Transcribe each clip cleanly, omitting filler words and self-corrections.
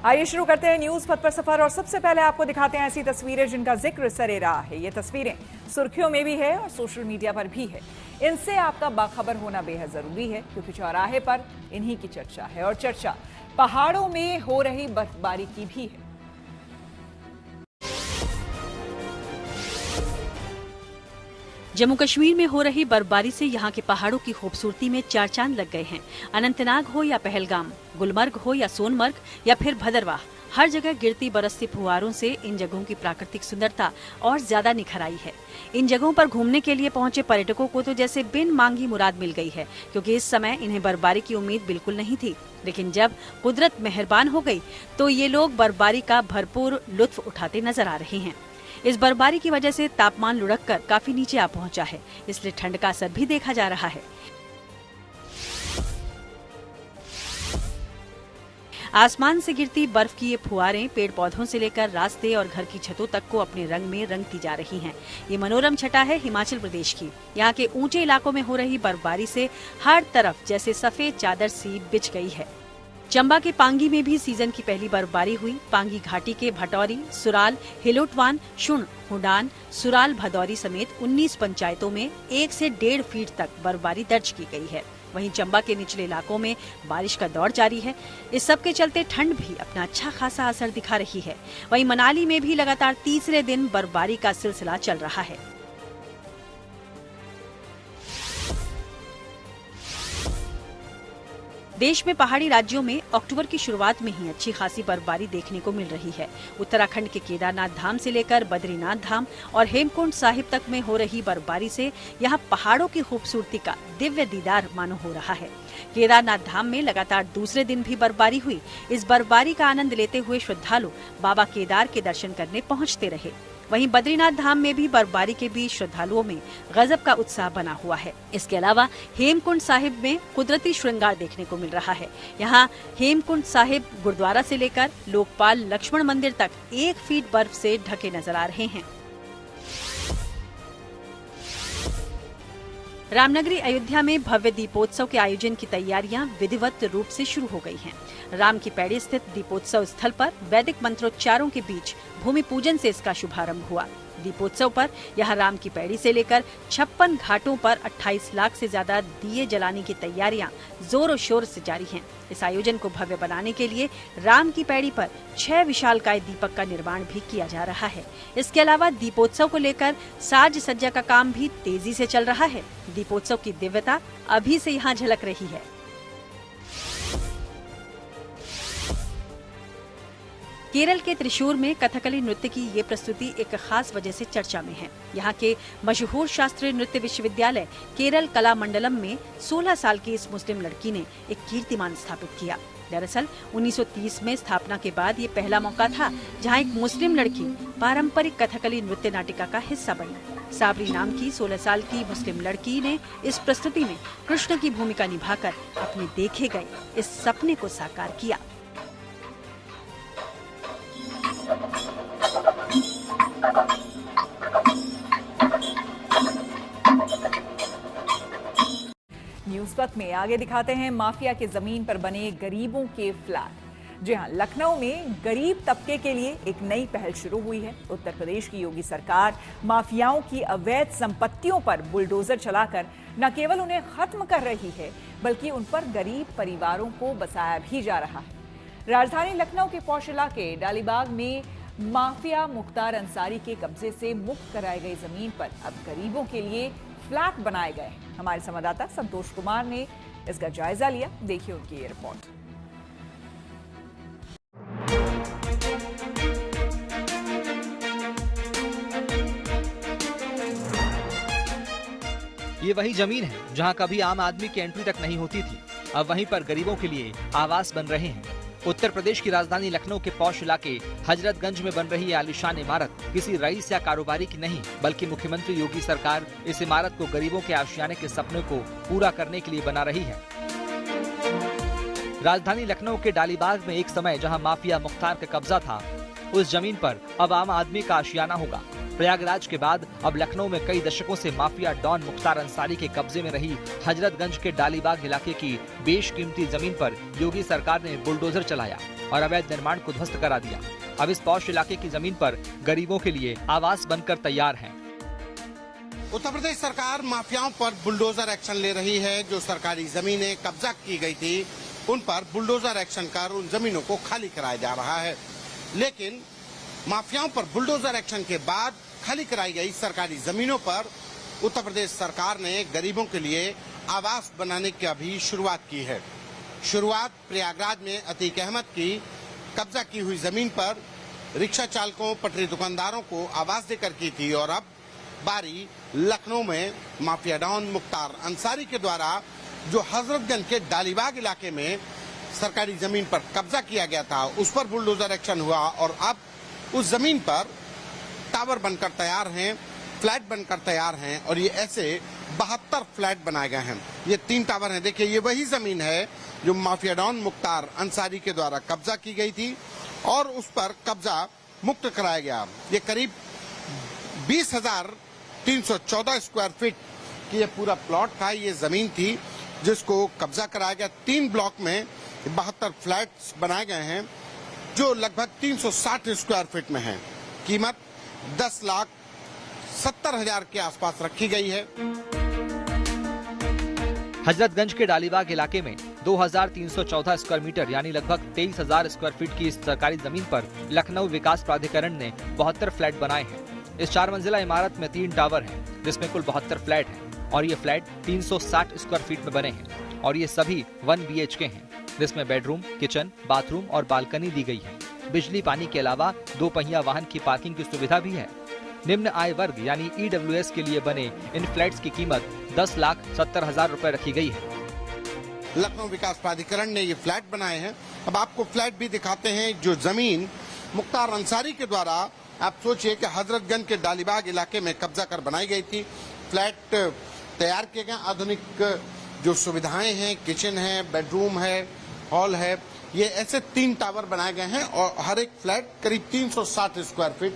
आइए शुरू करते हैं न्यूज पथ पर सफर और सबसे पहले आपको दिखाते हैं ऐसी तस्वीरें जिनका जिक्र सरे रहा है। ये तस्वीरें सुर्खियों में भी है और सोशल मीडिया पर भी है। इनसे आपका बाखबर होना बेहद जरूरी है क्योंकि चौराहे पर इन्हीं की चर्चा है और चर्चा पहाड़ों में हो रही बर्फबारी की भी है। जम्मू कश्मीर में हो रही बर्फबारी से यहाँ के पहाड़ों की खूबसूरती में चार चांद लग गए हैं। अनंतनाग हो या पहलगाम, गुलमर्ग हो या सोनमर्ग या फिर भदरवाह, हर जगह गिरती बरसती फुहारों से इन जगहों की प्राकृतिक सुंदरता और ज्यादा निखर आई है। इन जगहों पर घूमने के लिए पहुंचे पर्यटकों को तो जैसे बिन मांगी मुराद मिल गई है, क्योंकि इस समय इन्हें बर्फबारी की उम्मीद बिल्कुल नहीं थी। लेकिन जब कुदरत मेहरबान हो गई तो ये लोग बर्फबारी का भरपूर लुत्फ उठाते नजर आ रहे हैं। इस बर्फबारी की वजह से तापमान लुढ़ककर काफी नीचे आ पहुंचा है, इसलिए ठंड का असर भी देखा जा रहा है। आसमान से गिरती बर्फ की ये फुहारें पेड़ पौधों से लेकर रास्ते और घर की छतों तक को अपने रंग में रंगती जा रही हैं। ये मनोरम छटा है हिमाचल प्रदेश की। यहाँ के ऊंचे इलाकों में हो रही बर्फबारी से हर तरफ जैसे सफेद चादर सी बिछ गई है। चंबा के पांगी में भी सीजन की पहली बर्फबारी हुई। पांगी घाटी के भटौरी, सुराल, हिलोटवान, शुण, हुडान, सुराल, भदौरी समेत 19 पंचायतों में 1 से 1.5 फीट तक बर्फबारी दर्ज की गई है। वहीं चंबा के निचले इलाकों में बारिश का दौर जारी है। इस सब के चलते ठंड भी अपना अच्छा खासा असर दिखा रही है। वहीं मनाली में भी लगातार तीसरे दिन बर्फबारी का सिलसिला चल रहा है। देश में पहाड़ी राज्यों में अक्टूबर की शुरुआत में ही अच्छी खासी बर्फबारी देखने को मिल रही है। उत्तराखंड के केदारनाथ धाम से लेकर बद्रीनाथ धाम और हेमकुंड साहिब तक में हो रही बर्फबारी से यहाँ पहाड़ों की खूबसूरती का दिव्य दीदार मानो हो रहा है। केदारनाथ धाम में लगातार दूसरे दिन भी बर्फबारी हुई। इस बर्फबारी का आनंद लेते हुए श्रद्धालु बाबा केदार के दर्शन करने पहुँचते रहे। वहीं बद्रीनाथ धाम में भी बर्फबारी के बीच श्रद्धालुओं में गजब का उत्साह बना हुआ है। इसके अलावा हेमकुंड साहिब में कुदरती श्रृंगार देखने को मिल रहा है। यहाँ हेमकुंड साहिब गुरुद्वारा से लेकर लोकपाल लक्ष्मण मंदिर तक 1 फीट बर्फ से ढके नजर आ रहे हैं। रामनगरी अयोध्या में भव्य दीपोत्सव के आयोजन की तैयारियां विधिवत रूप से शुरू हो गई हैं। राम की पैड़ी स्थित दीपोत्सव स्थल पर वैदिक मंत्रोच्चारों के बीच भूमि पूजन से इसका शुभारंभ हुआ। दीपोत्सव पर यहाँ राम की पैड़ी से लेकर 56 घाटों पर 28 लाख से ज्यादा दिए जलाने की तैयारियां जोरों शोर से जारी हैं। इस आयोजन को भव्य बनाने के लिए राम की पैड़ी पर 6 विशालकाय दीपक का निर्माण भी किया जा रहा है। इसके अलावा दीपोत्सव को लेकर साज सज्जा का काम भी तेजी से चल रहा है। दीपोत्सव की दिव्यता अभी से यहाँ झलक रही है। केरल के त्रिशूर में कथकली नृत्य की ये प्रस्तुति एक खास वजह से चर्चा में है। यहाँ के मशहूर शास्त्रीय नृत्य विश्वविद्यालय केरल कला मंडलम में 16 साल की इस मुस्लिम लड़की ने एक कीर्तिमान स्थापित किया। दरअसल 1930 में स्थापना के बाद ये पहला मौका था जहाँ एक मुस्लिम लड़की पारंपरिक कथकली नृत्य नाटिका का हिस्सा बनी। साबरी नाम की 16 साल की मुस्लिम लड़की ने इस प्रस्तुति में कृष्ण की भूमिका निभाकर अपने देखे गए इस सपने को साकार किया। न्यूज पथ में आगे दिखाते हैं माफिया के जमीन पर बने गरीबों के फ्लैट। जी हां, लखनऊ में गरीब तबके के लिए एक नई पहल शुरू हुई है। उत्तर प्रदेश की योगी सरकार माफियाओं की अवैध संपत्तियों पर बुलडोजर चलाकर न केवल उन्हें खत्म कर रही है बल्कि उन पर गरीब परिवारों को बसाया भी जा रहा है। राजधानी लखनऊ के पौष इलाके डालीबाग में माफिया मुख्तार अंसारी के कब्जे से मुक्त कराई गई जमीन पर अब गरीबों के लिए फ्लैट बनाए गए। हमारे संवाददाता संतोष कुमार ने इसका जायजा लिया। देखिए उनकी ये रिपोर्ट। ये वही जमीन है जहां कभी आम आदमी की एंट्री तक नहीं होती थी। अब वहीं पर गरीबों के लिए आवास बन रहे हैं। उत्तर प्रदेश की राजधानी लखनऊ के पौष इलाके हजरतगंज में बन रही ये आलीशान इमारत किसी रईस या कारोबारी की नहीं बल्कि मुख्यमंत्री योगी सरकार इस इमारत को गरीबों के आशियाने के सपने को पूरा करने के लिए बना रही है। राजधानी लखनऊ के डालीबाग में एक समय जहां माफिया मुख्तार का कब्जा था, उस जमीन पर अब आम आदमी का आशियाना होगा। प्रयागराज के बाद अब लखनऊ में कई दशकों से माफिया डॉन मुख्तार अंसारी के कब्जे में रही हजरतगंज के डालीबाग इलाके की बेशकीमती जमीन पर योगी सरकार ने बुलडोजर चलाया। और अवैध निर्माण को ध्वस्त करा दिया। अब इस पॉश इलाके की जमीन पर गरीबों के लिए आवास बनकर तैयार हैं। उत्तर प्रदेश सरकार माफियाओं पर बुलडोजर एक्शन ले रही है। जो सरकारी जमीनें कब्जा की गई थी उन पर बुलडोजर एक्शन कर उन जमीनों को खाली कराया जा रहा है। लेकिन माफियाओं पर बुलडोजर एक्शन के बाद खाली कराई गई सरकारी जमीनों पर उत्तर प्रदेश सरकार ने गरीबों के लिए आवास बनाने की अभी शुरुआत की है। शुरुआत प्रयागराज में अतीक अहमद की कब्जा की हुई जमीन पर रिक्शा चालकों, पटरी दुकानदारों को आवास देकर की थी और अब बारी लखनऊ में माफिया डॉन मुख्तार अंसारी के द्वारा जो हजरतगंज के डालीबाग इलाके में सरकारी जमीन पर कब्जा किया गया था उस पर बुलडोजर एक्शन हुआ और अब उस जमीन पर टावर बनकर तैयार हैं, फ्लैट बनकर तैयार हैं और ये ऐसे 72 फ्लैट बनाए गए हैं। ये 3 टावर हैं। देखिए ये वही जमीन है जो माफिया डॉन मुख्तार अंसारी के द्वारा कब्जा की गई थी और उस पर कब्जा मुक्त कराया गया। ये करीब 20,314 स्क्वायर फीट की ये पूरा प्लॉट था, ये जमीन थी जिसको कब्जा कराया गया। 3 ब्लॉक में 72 फ्लैट्स बनाए गए हैं जो लगभग 360 स्क्वायर फीट में हैं। कीमत 10,70,000 के आसपास रखी गई है। हजरतगंज के डालीबाग इलाके में 2,314 स्क्वायर मीटर यानी लगभग 23,000 स्क्वायर फीट की इस सरकारी जमीन पर लखनऊ विकास प्राधिकरण ने 72 फ्लैट बनाए हैं। इस 4 मंजिला इमारत में 3 टावर हैं, जिसमें कुल 72 फ्लैट हैं और ये फ्लैट 360 स्क्वायर फीट में बने हैं और ये सभी 1 BHK हैं, जिसमें बेडरूम, किचन, बाथरूम और बालकनी दी गई है। बिजली पानी के अलावा 2 पहिया वाहन की पार्किंग की सुविधा भी है। निम्न आय वर्ग यानी EWS के लिए बने इन फ्लैट्स की कीमत 10,70,000 रुपए रखी गई है। लखनऊ विकास प्राधिकरण ने ये फ्लैट बनाए हैं। अब आपको फ्लैट भी दिखाते हैं। जो जमीन मुख्तार अंसारी के द्वारा, आप सोचिए कि हजरतगंज के डालीबाग इलाके में कब्जा कर बनाई गई थी। फ्लैट तैयार किए गए, आधुनिक जो सुविधाएं हैं, किचन है, बेडरूम है, हॉल है, ये ऐसे 3 टावर बनाए गए हैं और हर एक फ्लैट करीब 360 स्क्वायर फीट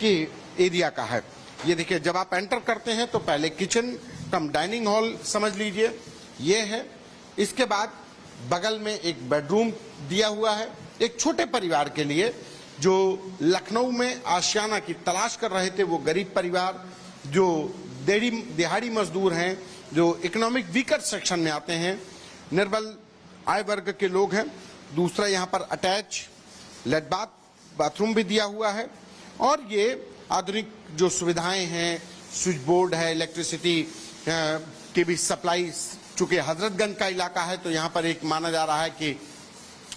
की एरिया का है। ये देखिए जब आप एंटर करते हैं तो पहले किचन कम डाइनिंग हॉल समझ लीजिए ये है। इसके बाद बगल में एक बेडरूम दिया हुआ है एक छोटे परिवार के लिए जो लखनऊ में आशियाना की तलाश कर रहे थे। वो गरीब परिवार जो दिहाड़ी मजदूर हैं, जो इकोनॉमिक वीकर सेक्शन में आते हैं, निर्बल आय वर्ग के लोग हैं। दूसरा यहाँ पर अटैच लेट बाथरूम भी दिया हुआ है और ये आधुनिक जो सुविधाएं हैं, स्विच बोर्ड है, इलेक्ट्रिसिटी की भी सप्लाई। चूंकि हजरतगंज का इलाका है तो यहाँ पर एक माना जा रहा है कि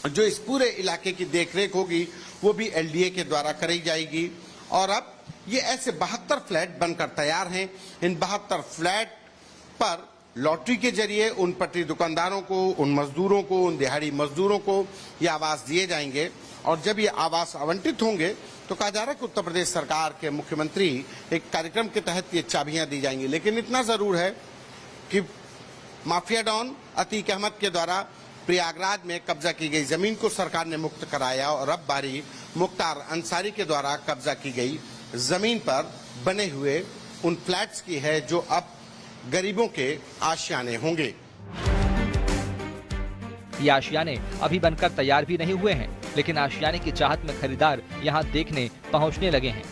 जो इस पूरे इलाके की देखरेख होगी वो भी LDA के द्वारा कराई जाएगी। और अब ये ऐसे 72 फ्लैट बनकर तैयार हैं। इन 72 फ्लैट पर लॉटरी के जरिए उन पटरी दुकानदारों को, उन मजदूरों को, उन दिहाड़ी मजदूरों को ये आवास दिए जाएंगे और जब ये आवास आवंटित होंगे तो कहा जा रहा है कि उत्तर प्रदेश सरकार के मुख्यमंत्री एक कार्यक्रम के तहत ये चाबियां दी जाएंगी। लेकिन इतना जरूर है कि माफिया डॉन अतीक अहमद के द्वारा प्रयागराज में कब्जा की गई जमीन को सरकार ने मुक्त कराया और अब बारी मुख्तार अंसारी के द्वारा कब्जा की गई जमीन पर बने हुए उन फ्लैट्स की है जो अब गरीबों के आशियाने होंगे। ये आशियाने अभी बनकर तैयार भी नहीं हुए हैं, लेकिन आशियाने की चाहत में खरीदार यहाँ देखने पहुँचने लगे हैं।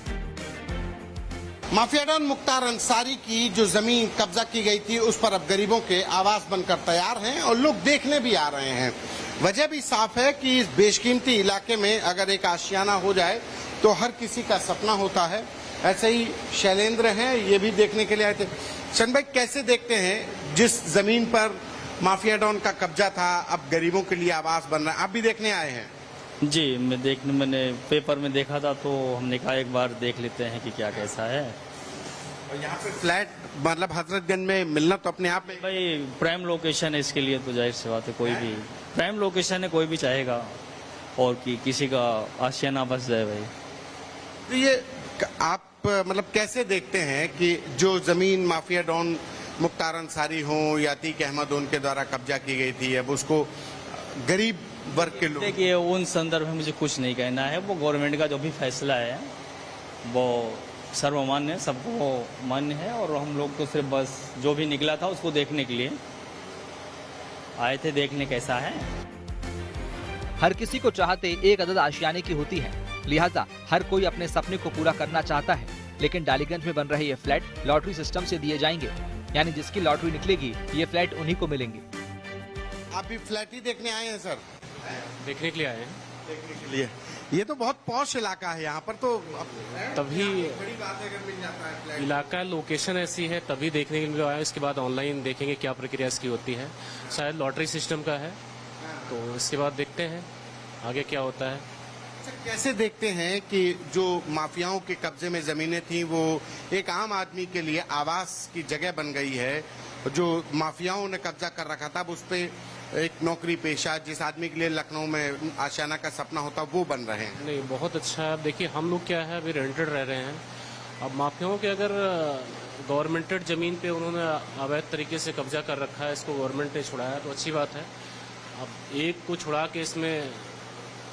माफिया डॉन मुख्तार अंसारी की जो जमीन कब्जा की गई थी उस पर अब गरीबों के आवास बनकर तैयार हैं और लोग देखने भी आ रहे हैं। वजह भी साफ है कि इस बेशकीमती इलाके में अगर एक आशियाना हो जाए तो हर किसी का सपना होता है। ऐसे ही शैलेंद्र हैं, ये भी देखने के लिए आए थे। चंद भाई, कैसे देखते हैं जिस जमीन पर माफिया डॉन का कब्जा था अब गरीबों के लिए आवास बन रहा है? आप भी देखने आए हैं? जी, मैंने पेपर में देखा था तो हमने कहा एक बार देख लेते हैं कि क्या कैसा है। और यहाँ पे फ्लैट मतलब हजरतगंज में मिलना तो अपने आप में भाई प्राइम लोकेशन है, इसके लिए तो जाहिर सी बात है कोई भी प्राइम लोकेशन है, कोई भी चाहेगा और कि किसी का आशियाना बस जाए भाई। तो ये आप मतलब कैसे देखते हैं कि जो जमीन माफिया डॉन मुख्तार अंसारी हो या अतीक अहमद उनके द्वारा कब्जा की गई थी, अब उसको गरीब वर्ग के लोग? देखिए, उन संदर्भ में मुझे कुछ नहीं कहना है। वो गवर्नमेंट का जो भी फैसला है वो सर्वमान्य है, सबको मान्य है और हम लोग तो सिर्फ बस जो भी निकला था उसको देखने के लिए आए थे, देखने कैसा है। हर किसी को चाहते एक अदद आशियाने की होती है, लिहाजा हर कोई अपने सपने को पूरा करना चाहता है। लेकिन डालीगंज में बन रहे ये फ्लैट लॉटरी सिस्टम से दिए जाएंगे, यानी जिसकी लॉटरी निकलेगी ये फ्लैट उन्हीं को मिलेंगे। आप भी फ्लैट ही देखने आए हैं सर? देखने के लिए आए हैं। देखने के लिए। ये तो बहुत पॉश इलाका है, यहाँ पर तो तभी बड़ी बात है अगर मिल जाता है फ्लैट। इलाका लोकेशन ऐसी है तभी देखने के लिए आए। इसके बाद ऑनलाइन देखेंगे क्या प्रक्रिया इसकी होती है। शायद लॉटरी सिस्टम का है, तो इसके बाद देखते हैं आगे क्या होता है। कैसे देखते हैं कि जो माफियाओं के कब्जे में जमीनें थी वो एक आम आदमी के लिए आवास की जगह बन गई है। जो माफियाओं ने कब्जा कर रखा था उस पे एक नौकरी पेशा जिस आदमी के लिए लखनऊ में आशियाना का सपना होता वो बन रहे हैं। नहीं, बहुत अच्छा है। अब देखिए हम लोग क्या है, अभी रेंटेड रह रहे हैं। अब माफियाओं के अगर गवर्नमेंटेड जमीन पे उन्होंने अवैध तरीके से कब्जा कर रखा है, इसको गवर्नमेंट ने छुड़ाया तो अच्छी बात है। अब एक को छुड़ा के इसमें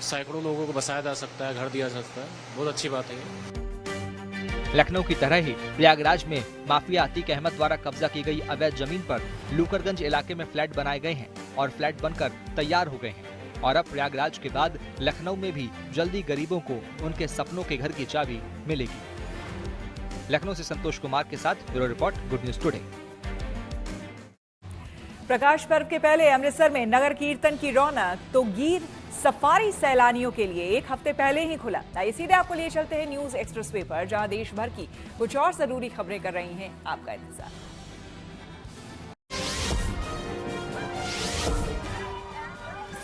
सैकड़ों लोगों को बसाया जा सकता है, घर दिया जा सकता है, बहुत अच्छी बात है। लखनऊ की तरह ही प्रयागराज में माफिया अतीक अहमद द्वारा कब्जा की गई अवैध जमीन पर लूकरगंज इलाके में फ्लैट बनाए गए हैं और फ्लैट बनकर तैयार हो गए हैं। और अब प्रयागराज के बाद लखनऊ में भी जल्दी गरीबों को उनके सपनों के घर की चाबी मिलेगी। लखनऊ से संतोष कुमार के साथ bureau report, good news today. Prakash Parv के पहले अमृतसर में नगर कीर्तन की रौनक तो गिर सफारी सैलानियों के लिए एक हफ्ते पहले ही खुला। आइए सीधे आपको लिए चलते हैं न्यूज एक्सप्रेसवे पर, जहां देश भर की कुछ और जरूरी खबरें कर रही हैं आपका इंतजार।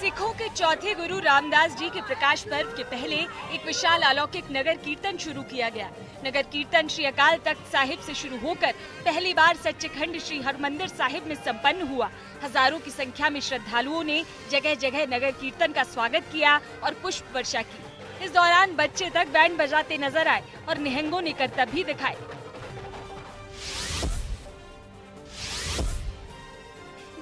सिखों के चौथे गुरु रामदास जी के प्रकाश पर्व के पहले एक विशाल अलौकिक नगर कीर्तन शुरू किया गया। नगर कीर्तन श्री अकाल तख्त साहिब से शुरू होकर पहली बार सच्चिखंड श्री हरमंदिर साहिब में संपन्न हुआ। हजारों की संख्या में श्रद्धालुओं ने जगह जगह नगर कीर्तन का स्वागत किया और पुष्प वर्षा की। इस दौरान बच्चे तक बैंड बजाते नजर आए और निहंगों ने करतब भी दिखाए।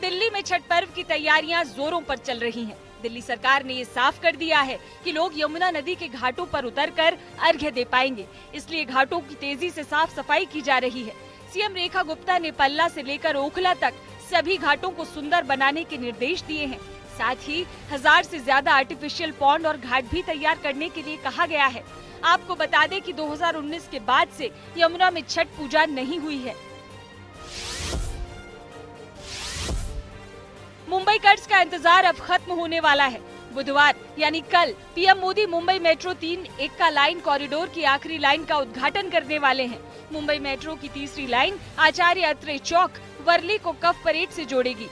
दिल्ली में छठ पर्व की तैयारियां जोरों पर चल रही हैं। दिल्ली सरकार ने ये साफ कर दिया है कि लोग यमुना नदी के घाटों पर उतरकर अर्घ्य दे पाएंगे, इसलिए घाटों की तेजी से साफ सफाई की जा रही है। सीएम रेखा गुप्ता ने पल्ला से लेकर ओखला तक सभी घाटों को सुंदर बनाने के निर्देश दिए हैं। साथ ही 1000 से ज्यादा आर्टिफिशियल पॉन्ड और घाट भी तैयार करने के लिए कहा गया है। आपको बता दें कि 2019 के बाद से यमुना में छठ पूजा नहीं हुई है। मुंबई कर्ज का इंतजार अब खत्म होने वाला है। बुधवार यानी कल PM Modi Mumbai metro 3 Ekka line corridor की आखिरी लाइन का उद्घाटन करने वाले हैं। मुंबई मेट्रो की तीसरी लाइन आचार्य अत्रे चौक वर्ली को कफ परेड से जोड़ेगी।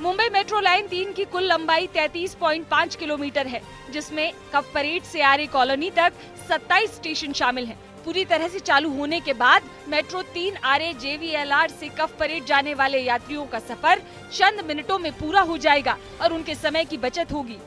मुंबई मेट्रो लाइन 3 की कुल लंबाई 33.5 किलोमीटर है, जिसमें कफ परेड से आर्य कॉलोनी तक 27 स्टेशन शामिल हैं। पूरी तरह से चालू होने के बाद मेट्रो 3 आर्य JVLR से कफ परेड जाने वाले यात्रियों का सफर चंद मिनटों में पूरा हो जाएगा और उनके समय की बचत होगी।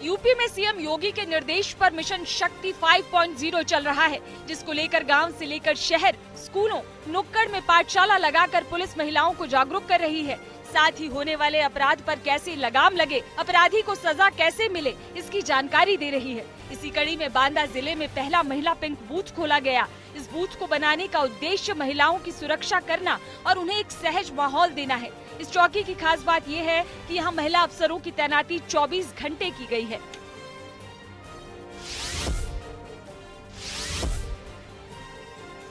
यूपी में सीएम योगी के निर्देश पर मिशन शक्ति 5.0 चल रहा है, जिसको लेकर गांव से लेकर शहर, स्कूलों, नुक्कड़ में पाठशाला लगाकर पुलिस महिलाओं को जागरूक कर रही है। साथ ही होने वाले अपराध पर कैसे लगाम लगे, अपराधी को सजा कैसे मिले, इसकी जानकारी दे रही है। इसी कड़ी में बांदा जिले में पहला महिला पिंक बूथ खोला गया। इस बूथ को बनाने का उद्देश्य महिलाओं की सुरक्षा करना और उन्हें एक सहज माहौल देना है। इस चौकी की खास बात ये है कि यहाँ महिला अफसरों की तैनाती 24 घंटे की गई है।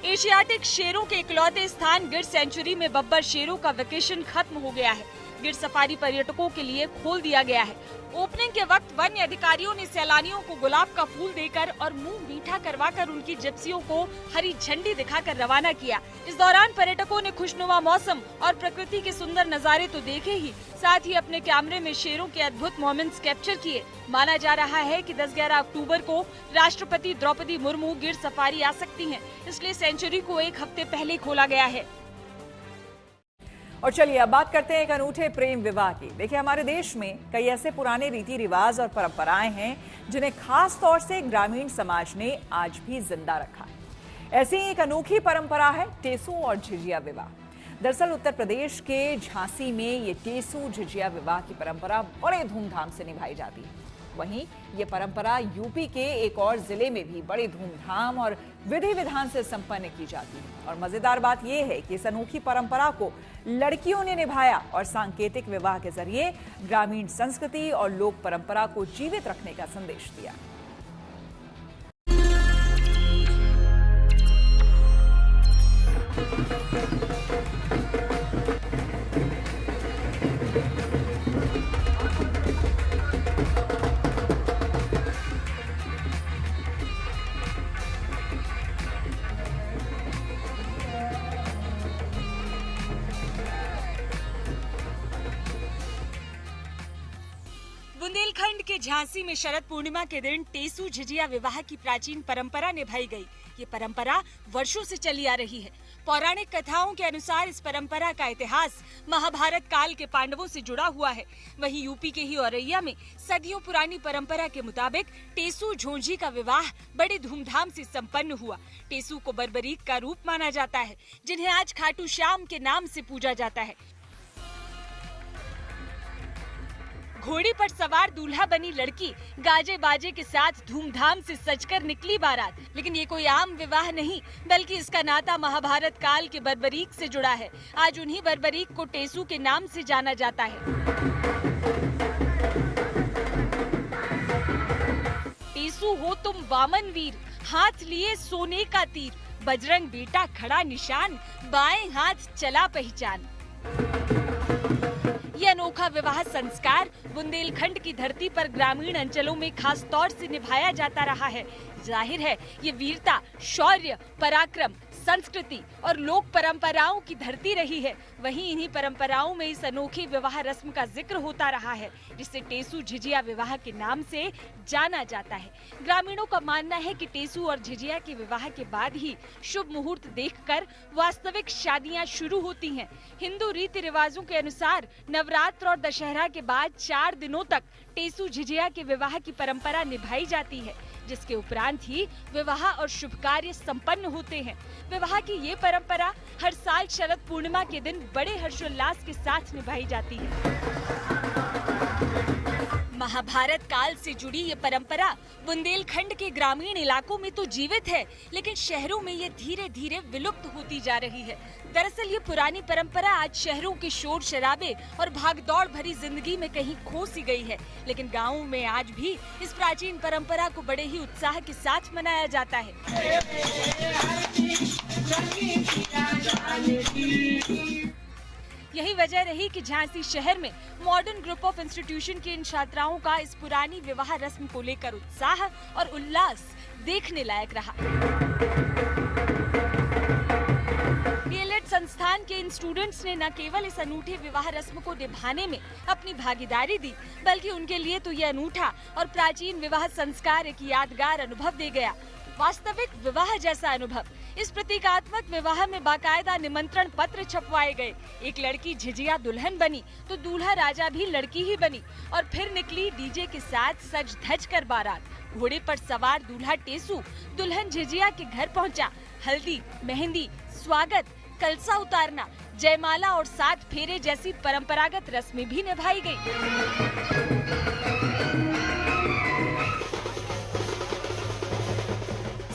एशियाटिक शेरों के इकलौते स्थान गिर सेंचुरी में बब्बर शेरों का वेकेशन खत्म हो गया है। गिर सफारी पर्यटकों के लिए खोल दिया गया है। ओपनिंग के वक्त वन्य अधिकारियों ने सैलानियों को गुलाब का फूल देकर और मुंह मीठा करवाकर उनकी जिप्सियों को हरी झंडी दिखाकर रवाना किया। इस दौरान पर्यटकों ने खुशनुमा मौसम और प्रकृति के सुंदर नजारे तो देखे ही, साथ ही अपने कैमरे में शेरों के अद्भुत मोमेंट्स कैप्चर किए। माना जा रहा है कि 10-11 अक्टूबर को राष्ट्रपति द्रौपदी मुर्मू गिर सफारी आ सकती हैं, इसलिए सेंचुरी को एक हफ्ते पहले खोला गया है। और चलिए अब बात करते हैं एक अनूठे प्रेम विवाह की। देखिए, हमारे देश में कई ऐसे पुराने रीति रिवाज और परंपराएं हैं जिन्हें खास तौर से ग्रामीण समाज ने आज भी जिंदा रखा है। ऐसी एक अनोखी परंपरा है टेसू और झिझिया विवाह। दरअसल उत्तर प्रदेश के झांसी में ये टेसू झिझिया विवाह की परंपरा बड़े धूमधाम से निभाई जाती है। वहीं ये परंपरा यूपी के एक और जिले में भी बड़े धूमधाम और विधि विधान से संपन्न की जाती है। और मजेदार बात यह है कि इस अनोखी परंपरा को लड़कियों ने निभाया और सांकेतिक विवाह के जरिए ग्रामीण संस्कृति और लोक परंपरा को जीवित रखने का संदेश दिया। बुंदेलखंड के झांसी में शरद पूर्णिमा के दिन टेसू झिझिया विवाह की प्राचीन परंपरा निभाई गई। ये परंपरा वर्षों से चली आ रही है। पौराणिक कथाओं के अनुसार इस परंपरा का इतिहास महाभारत काल के पांडवों से जुड़ा हुआ है। वहीं यूपी के ही औरैया में सदियों पुरानी परंपरा के मुताबिक टेसू झोंझी का विवाह बड़े धूमधाम से संपन्न हुआ। टेसू को बर्बरीक का रूप माना जाता है, जिन्हें आज खाटू श्याम के नाम से पूजा जाता है। घोड़ी पर सवार दूल्हा बनी लड़की गाजे बाजे के साथ धूमधाम से सजकर निकली बारात। लेकिन ये कोई आम विवाह नहीं, बल्कि इसका नाता महाभारत काल के बर्बरीक से जुड़ा है। आज उन्हीं बर्बरीक को टेसू के नाम से जाना जाता है। टेसू हो तुम वामन वीर, हाथ लिए सोने का तीर, बजरंग बेटा खड़ा निशान, बाएं हाथ चला पहचान। ये अनोखा विवाह संस्कार बुंदेलखंड की धरती पर ग्रामीण अंचलों में खास तौर से निभाया जाता रहा है। जाहिर है ये वीरता, शौर्य, पराक्रम, संस्कृति और लोक परंपराओं की धरती रही है। वहीं इन्हीं परंपराओं में इस अनोखी विवाह रस्म का जिक्र होता रहा है, जिसे टेसू झिझिया विवाह के नाम से जाना जाता है। ग्रामीणों का मानना है कि टेसू और झिझिया के विवाह के बाद ही शुभ मुहूर्त देखकर वास्तविक शादियां शुरू होती हैं। हिंदू रीति रिवाजों के अनुसार नवरात्र और दशहरा के बाद 4 दिनों तक टेसू झिझिया के विवाह की परंपरा निभाई जाती है, जिसके उपरांत ही विवाह और शुभ कार्य संपन्न होते हैं। विवाह की ये परंपरा हर साल शरद पूर्णिमा के दिन बड़े हर्षोल्लास के साथ निभाई जाती है। महाभारत काल से जुड़ी ये परंपरा बुंदेलखंड के ग्रामीण इलाकों में तो जीवित है, लेकिन शहरों में ये धीरे धीरे विलुप्त होती जा रही है। दरअसल ये पुरानी परंपरा आज शहरों के शोर शराबे और भागदौड़ भरी जिंदगी में कहीं खो सी गई है, लेकिन गाँवों में आज भी इस प्राचीन परंपरा को बड़े ही उत्साह के साथ मनाया जाता है। यही वजह रही कि झांसी शहर में मॉडर्न ग्रुप ऑफ इंस्टीट्यूशन की इन छात्राओं का इस पुरानी विवाह रस्म को लेकर उत्साह और उल्लास देखने लायक रहा। डीएलएड संस्थान के इन स्टूडेंट्स ने न केवल इस अनूठे विवाह रस्म को निभाने में अपनी भागीदारी दी, बल्कि उनके लिए तो ये अनूठा और प्राचीन विवाह संस्कार एक यादगार अनुभव दे गया। वास्तविक विवाह जैसा अनुभव। इस प्रतीकात्मक विवाह में बाकायदा निमंत्रण पत्र छपवाए गए। एक लड़की झिझिया दुल्हन बनी तो दूल्हा राजा भी लड़की ही बनी और फिर निकली डीजे के साथ सज धज कर बारात। घोड़े पर सवार दूल्हा टेसू दुल्हन झिझिया के घर पहुंचा। हल्दी, मेहंदी, स्वागत, कलसा उतारना, जयमाला और 7 फेरे जैसी परंपरागत रस्में भी निभाई गयी।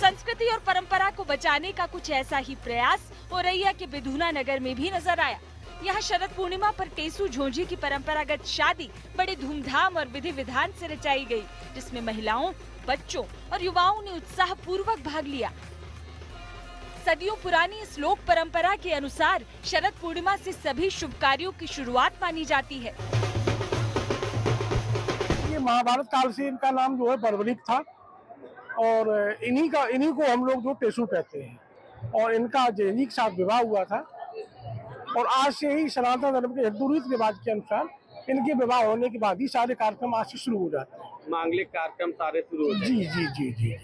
संस्कृति और परंपरा को बचाने का कुछ ऐसा ही प्रयास औरैया के बिधुना नगर में भी नजर आया। यहाँ शरद पूर्णिमा पर टेसू झोंझी की परंपरागत शादी बड़े धूमधाम और विधि विधान से रचाई गई, जिसमें महिलाओं, बच्चों और युवाओं ने उत्साह पूर्वक भाग लिया। सदियों पुरानी इस लोक परंपरा के अनुसार शरद पूर्णिमा से सभी शुभ कार्यों की शुरुआत मानी जाती है। ये महाभारत काल से इनका नाम जो है बर्बरीक था और इन्हीं को हम लोग जो टेसू कहते हैं और इनका झिझिया के साथ विवाह हुआ था और आज से ही सनातन धर्म के हिंदू रीति रिवाज के अनुसार इनके विवाह होने के बाद ही सारे कार्यक्रम आज से शुरू हो जाते हैं। मांगलिक कार्यक्रम सारे शुरू हो जाते हैं। जी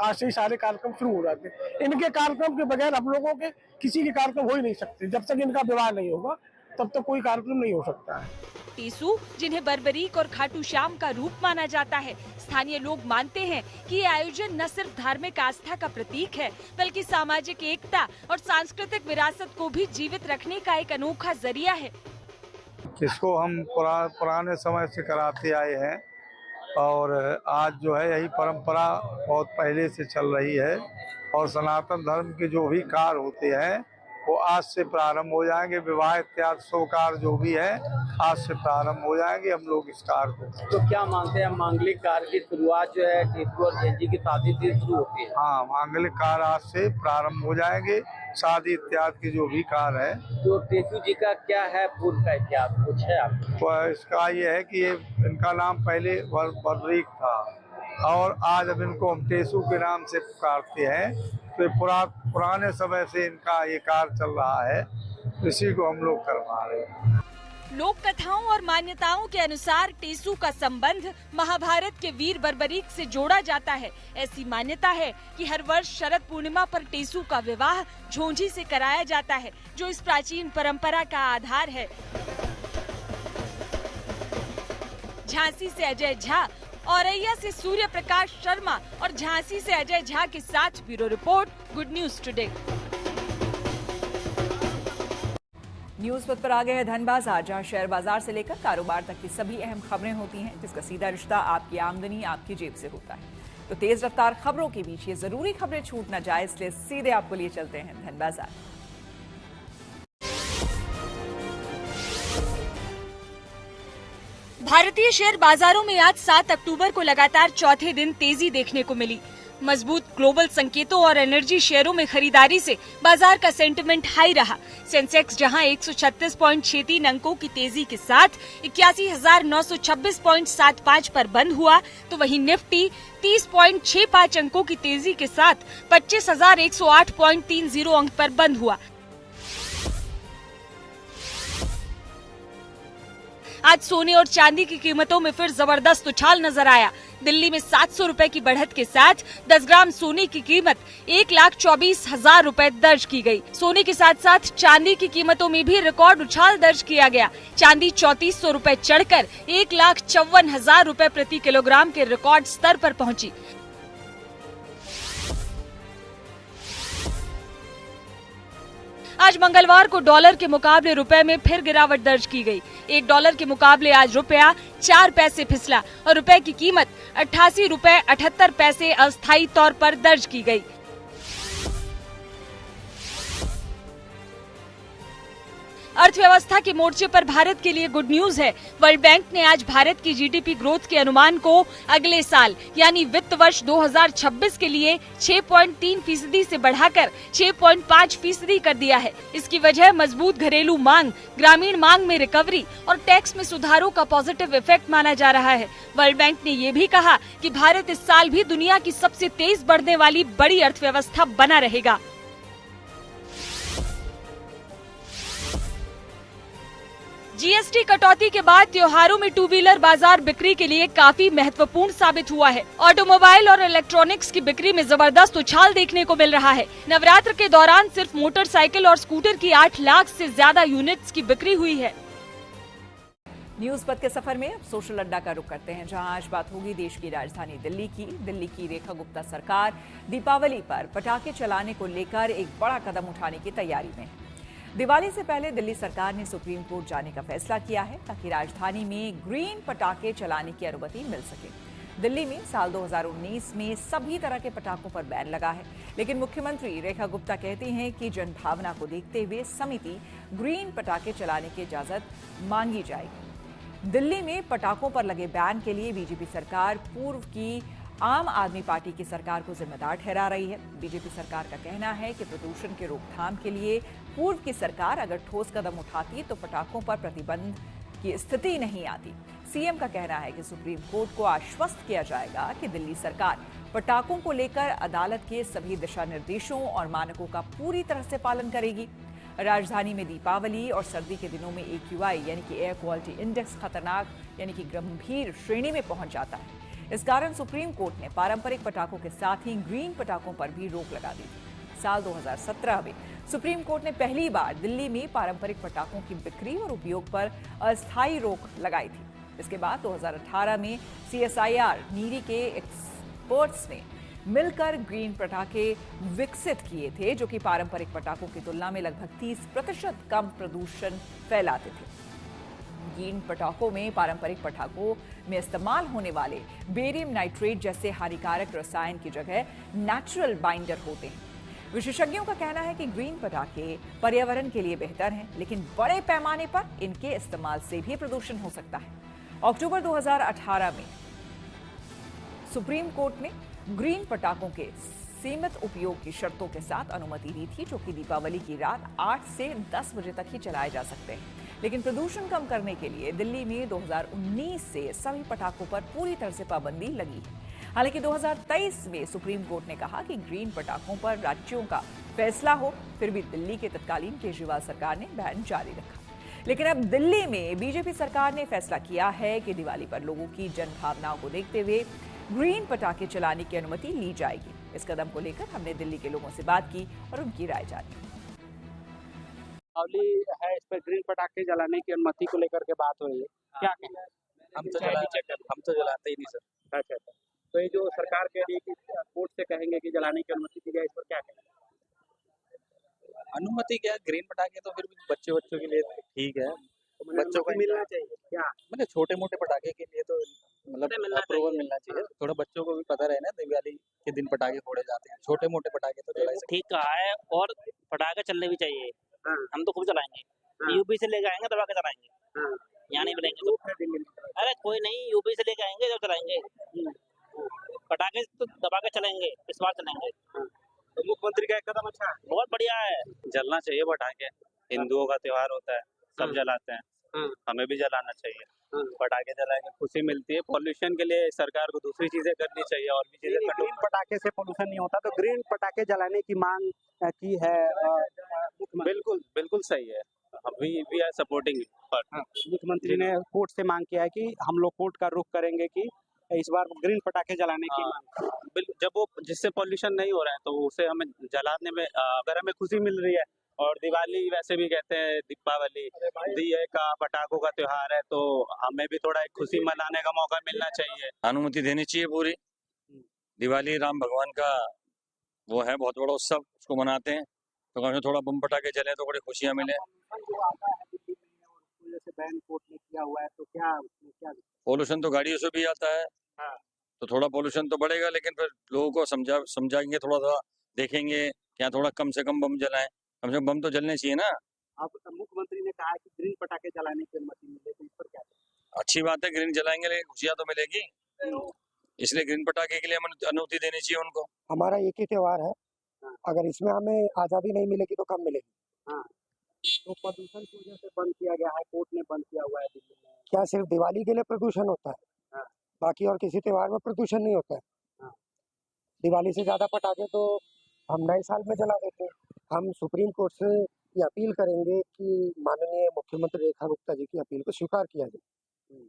आज से ही सारे कार्यक्रम शुरू हो जाते हैं। इनके कार्यक्रम के बगैर हम लोगों के किसी के कार्यक्रम हो ही नहीं सकते। जब तक इनका विवाह नहीं होगा तब तक कोई कार्यक्रम नहीं हो सकता है। टेसू, जिन्हें बर्बरीक और खाटू श्याम का रूप माना जाता है, स्थानीय लोग मानते हैं कि ये आयोजन न सिर्फ धार्मिक आस्था का प्रतीक है, बल्कि सामाजिक एकता और सांस्कृतिक विरासत को भी जीवित रखने का एक अनोखा जरिया है। इसको हम पुराने समय से कराते आए हैं और आज जो है यही परंपरा बहुत पहले से चल रही है और सनातन धर्म के जो भी कार्य होते हैं वो आज से प्रारंभ हो जाएंगे। विवाह इत्यादि शुभ कार्य जो भी है आज से प्रारंभ हो जाएंगे। हम लोग इस कार्य को तो क्या मानते हैं, मांगलिक कार्य की शुरुआत जो है टेसू और जैन जी की शादी से शुरू होती है? हाँ, मांगलिक कार्य आज से प्रारंभ हो जाएंगे। शादी इत्यादि के जो भी कार्य है। तो टेसू जी का क्या है पूर्व का इतिहास, कुछ है आपको? तो इसका ये है कि ये इनका नाम पहले बर्बरीक था और आज अब इनको हम टेसू के नाम से पुकारते हैं। तो पुराने समय से इनका ये कार्य चल रहा है, इसी को हम लोग करवा रहे हैं। लोक कथाओं और मान्यताओं के अनुसार टेसू का संबंध महाभारत के वीर बर्बरीक से जोड़ा जाता है। ऐसी मान्यता है कि हर वर्ष शरद पूर्णिमा पर टेसू का विवाह झोंझी से कराया जाता है, जो इस प्राचीन परंपरा का आधार है। झांसी से अजय झा, औरैया से सूर्य प्रकाश शर्मा और झांसी से अजय झा के साथ bureau report, good news today. News पथ पर आ गए हैं धन बाजार, जहां शेयर बाजार से लेकर कारोबार तक की सभी अहम खबरें होती हैं, जिसका सीधा रिश्ता आपकी आमदनी आपकी जेब से होता है। तो तेज रफ्तार खबरों के बीच ये जरूरी खबरें छूट न जाए, इसलिए सीधे आपको लिए चलते हैं धन बाजार। भारतीय शेयर बाजारों में आज 7 अक्टूबर को लगातार चौथे दिन तेजी देखने को मिली। मजबूत ग्लोबल संकेतों और एनर्जी शेयरों में खरीदारी से बाजार का सेंटिमेंट हाई रहा। सेंसेक्स जहां 136.63 अंकों की तेजी के साथ 81,926.75 पर बंद हुआ, तो वहीं निफ्टी 30.65 अंकों की तेजी के साथ 25,108.30 अंक पर बंद हुआ। आज सोने और चांदी की कीमतों में फिर जबरदस्त उछाल नजर आया। दिल्ली में 700 रुपए की बढ़त के साथ 10 ग्राम सोने की कीमत 1,24,000 रुपए दर्ज की गई। सोने के साथ साथ चांदी की कीमतों में भी रिकॉर्ड उछाल दर्ज किया गया। चांदी 3,400 रुपए चढ़कर 1,54,000 रुपए प्रति किलोग्राम के रिकॉर्ड स्तर पर पहुंची। आज मंगलवार को डॉलर के मुकाबले रुपए में फिर गिरावट दर्ज की गई। $1 के मुकाबले आज रुपया 4 पैसे फिसला और रुपए की कीमत 88 रुपए 78 पैसे अस्थायी तौर पर दर्ज की गई। अर्थव्यवस्था के मोर्चे पर भारत के लिए गुड न्यूज है। वर्ल्ड बैंक ने आज भारत की जीडीपी ग्रोथ के अनुमान को अगले साल यानी वित्त वर्ष 2026 के लिए 6.3% से बढ़ाकर 6.5% कर दिया है। इसकी वजह मजबूत घरेलू मांग, ग्रामीण मांग में रिकवरी और टैक्स में सुधारों का पॉजिटिव इफेक्ट माना जा रहा है। वर्ल्ड बैंक ने ये भी कहा कि भारत इस साल भी दुनिया की सबसे तेज बढ़ने वाली बड़ी अर्थव्यवस्था बना रहेगा। जीएसटी कटौती के बाद त्योहारों में टू व्हीलर बाजार बिक्री के लिए काफी महत्वपूर्ण साबित हुआ है। ऑटोमोबाइल और इलेक्ट्रॉनिक्स की बिक्री में जबरदस्त उछाल देखने को मिल रहा है। नवरात्र के दौरान सिर्फ मोटरसाइकिल और स्कूटर की 8 लाख से ज्यादा यूनिट्स की बिक्री हुई है। न्यूज पथ के सफर में अब सोशल अड्डा का रुख करते हैं, जहां आज बात होगी देश की राजधानी दिल्ली की। दिल्ली की रेखा गुप्ता सरकार दीपावली पर पटाखे चलाने को लेकर एक बड़ा कदम उठाने की तैयारी में है। दिवाली से पहले दिल्ली सरकार ने सुप्रीम कोर्ट जाने का फैसला किया है, ताकि राजधानी में ग्रीन पटाखे चलाने की अनुमति मिल सके। दिल्ली में साल 2019 में सभी तरह के पटाखों पर बैन लगा है, लेकिन मुख्यमंत्री रेखा गुप्ता कहती हैं कि जनभावना को देखते हुए समिति ग्रीन पटाखे चलाने की इजाजत मांगी जाएगी। दिल्ली में पटाखों पर लगे बैन के लिए बीजेपी सरकार पूर्व की आम आदमी पार्टी की सरकार को जिम्मेदार ठहरा रही है। बीजेपी सरकार का कहना है कि प्रदूषण के रोकथाम के लिए पूर्व की सरकार अगर ठोस कदम उठाती तो पटाखों पर प्रतिबंध की स्थिति नहीं आती। सीएम का कहना है कि सुप्रीम कोर्ट को आश्वस्त किया जाएगा कि दिल्ली सरकार पटाखों को लेकर अदालत के सभी दिशा निर्देशों और मानकों का पूरी तरह से पालन करेगी। राजधानी में दीपावली और सर्दी के दिनों में AQI यानी कि एयर क्वालिटी इंडेक्स खतरनाक यानी कि गंभीर श्रेणी में पहुंच जाता है। इस कारण सुप्रीम कोर्ट ने पारंपरिक पटाखों के साथ ही ग्रीन पटाखों पर भी रोक लगा दी थी। साल 2017 में सुप्रीम कोर्ट ने पहली बार दिल्ली में पारंपरिक पटाखों की बिक्री और उपयोग पर अस्थायी रोक लगाई थी। इसके बाद 2018 में CSIR नीरी के एक्सपर्ट्स ने मिलकर ग्रीन पटाखे विकसित किए थे, जो कि पारंपरिक पटाखों की तुलना में लगभग 30% कम प्रदूषण फैलाते थे। रंगीन पटाखों में पारंपरिक पटाखों में इस्तेमाल होने वाले बेरियम नाइट्रेट जैसे हानिकारक रसायन की जगह नेचुरल बाइंडर होते हैं। विशेषज्ञों का कहना है कि ग्रीन पटाखे पर्यावरण के लिए बेहतर हैं, लेकिन बड़े पैमाने पर इनके इस्तेमाल से भी प्रदूषण हो सकता है। अक्टूबर 2018 में सुप्रीम कोर्ट ने ग्रीन पटाखों के सीमित उपयोग की शर्तों के साथ अनुमति दी थी, जो कि दीपावली की रात 8 से 10 बजे तक ही चलाए जा सकते हैं। लेकिन प्रदूषण कम करने के लिए दिल्ली में 2019 से सभी पटाखों पर पूरी तरह से पाबंदी लगी है। हालांकि 2023 में सुप्रीम कोर्ट ने कहा कि ग्रीन पटाखों पर राज्यों का फैसला हो, फिर भी दिल्ली के तत्कालीन केजरीवाल सरकार ने बैन जारी रखा। लेकिन अब दिल्ली में बीजेपी सरकार ने फैसला किया है कि दिवाली पर लोगों की जनभावनाओं को देखते हुए ग्रीन पटाखे चलाने की अनुमति ली जाएगी। इस कदम को लेकर हमने दिल्ली के लोगों से बात की और उनकी राय जानी। दीपावली है, इस पर ग्रीन पटाखे जलाने की अनुमति को लेकर के बात हो रही है, क्या कहना है? हम तो जलाते ही नहीं सर। अच्छा, तो ये जो सरकार कह रही है कि कोर्ट से कहेंगे कि जलाने की अनुमति दी जाए, इस पर क्या कहेंगे? अनुमति क्या, ग्रीन पटाखे तो फिर भी बच्चों के लिए ठीक है, बच्चों को मिलना चाहिए क्या? मतलब छोटे मोटे पटाखे के लिए तो मतलब अप्रूवल मिलना चाहिए। थोड़ा बच्चों को भी पता रहे ना, दिवाली के दिन पटाखे फोड़े जाते हैं, छोटे मोटे पटाखे तो चला सकते। ठीक कहा है, और पटाखे चलने भी चाहिए। हम तो खूब चलाएंगे, यूपी से लेके आएंगे दबा के चलाएंगे, यहाँ नहीं मिलेंगे तो। अरे कोई नहीं, यूपी से लेके आएंगे जब चलाएंगे, पटाखे तो दबा के चलेंगे, इस बार चलेंगे। तो मुख्यमंत्री का एक कदम अच्छा है, बहुत बढ़िया है। जलना चाहिए पटाखे, हिंदुओं का त्योहार होता है, सब जलाते हैं, हमें भी जलाना चाहिए। पटाखे जलाएंगे खुशी मिलती है। पॉल्यूशन के लिए सरकार को दूसरी चीजें करनी चाहिए और भी चीजें। ग्रीन पटाखे से पोल्यूशन नहीं होता, तो ग्रीन पटाखे जलाने की मांग की है। बिल्कुल सही है, वी आर सपोर्टिंग। मुख्यमंत्री ने कोर्ट से मांग किया है कि हम लोग कोर्ट का रुख करेंगे कि इस बार ग्रीन पटाखे जलाने की मांग। जब वो जिससे पॉल्यूशन नहीं हो रहा है तो उसे हमें जलाने में अगर हमें खुशी मिल रही है, और दिवाली वैसे भी कहते हैं दीपावली दिए का पटाखों का त्योहार है, तो हमें भी थोड़ा एक खुशी मनाने का मौका मिलना चाहिए। अनुमति देनी चाहिए पूरी। दिवाली राम भगवान का वो है बहुत बड़ा उत्सव, उसको मनाते हैं, तो कहीं थोड़ा बम पटाखे चले तो बड़ी खुशियाँ मिले। बैन कोर्ट ने किया हुआ है, तो क्या पोल्यूशन तो गाड़ियों से भी आता है, तो थोड़ा पोल्यूशन तो बढ़ेगा, लेकिन फिर लोगों को समझाएंगे, थोड़ा सा देखेंगे क्या थोड़ा कम से कम बम जलाएं, कम से कम बम तो जलने चाहिए ना। अब मुख्यमंत्री ने कहा है कि ग्रीन पटाखे जलाने की अनुमति मिले, तो इस पर क्या? अच्छी बात है, ग्रीन जलाएंगे लेकिन खुशियाँ तो मिलेगी, इसलिए ग्रीन पटाखे के लिए अनुमति देनी चाहिए उनको। हमारा एक ही त्योहार है, अगर इसमें हमें आजादी नहीं मिलेगी तो कब मिलेगी? तो प्रदूषण की वजह से बंद किया गया है, कोर्ट ने बंद किया हुआ है दिल्ली में। क्या सिर्फ दिवाली के लिए प्रदूषण होता है? बाकी और किसी त्योहार में प्रदूषण नहीं होता है। दिवाली से ज्यादा पटाखे तो हम नए साल में जला देते हैं। हम सुप्रीम कोर्ट से ये अपील करेंगे कि माननीय मुख्यमंत्री रेखा गुप्ता जी की अपील को स्वीकार किया जाए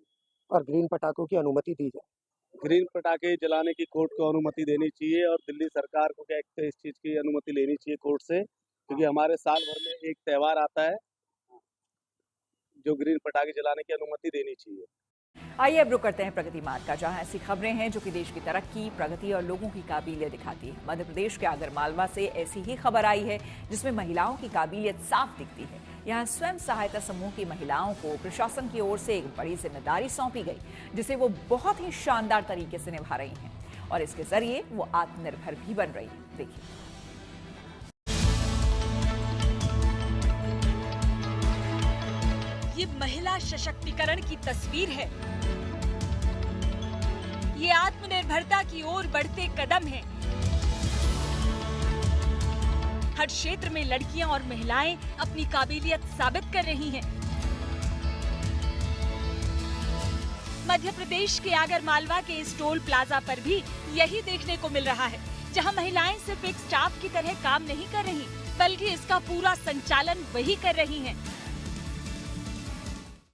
और ग्रीन पटाखों की अनुमति दी जाए। ग्रीन पटाखे जलाने की कोर्ट को अनुमति देनी चाहिए, और दिल्ली सरकार को क्या इस चीज की अनुमति लेनी चाहिए कोर्ट से, क्योंकि हमारे साल भर में एक त्योहार आता है जो ग्रीन पटाखे जलाने की अनुमति देनी चाहिए। आइए अब रुक करते हैं प्रगति मार्ग का, जहां ऐसी खबरें हैं जो कि देश की तरक्की, प्रगति और लोगों की काबिलियत दिखाती है। मध्य प्रदेश के आगरमालवा से ऐसी ही खबर आई है जिसमें महिलाओं की काबिलियत साफ दिखती है। यहां स्वयं सहायता समूह की महिलाओं को प्रशासन की ओर से एक बड़ी जिम्मेदारी सौंपी गई, जिसे वो बहुत ही शानदार तरीके से निभा रही हैं और इसके जरिए वो आत्मनिर्भर भी बन रही है। देखिए, ये महिला सशक्तिकरण की तस्वीर है। ये आत्मनिर्भरता की ओर बढ़ते कदम हैं। हर क्षेत्र में लड़कियां और महिलाएं अपनी काबिलियत साबित कर रही हैं। मध्य प्रदेश के आगरमालवा के इस टोल प्लाजा पर भी यही देखने को मिल रहा है, जहां महिलाएं सिर्फ एक स्टाफ की तरह काम नहीं कर रही, बल्कि इसका पूरा संचालन वही कर रही हैं।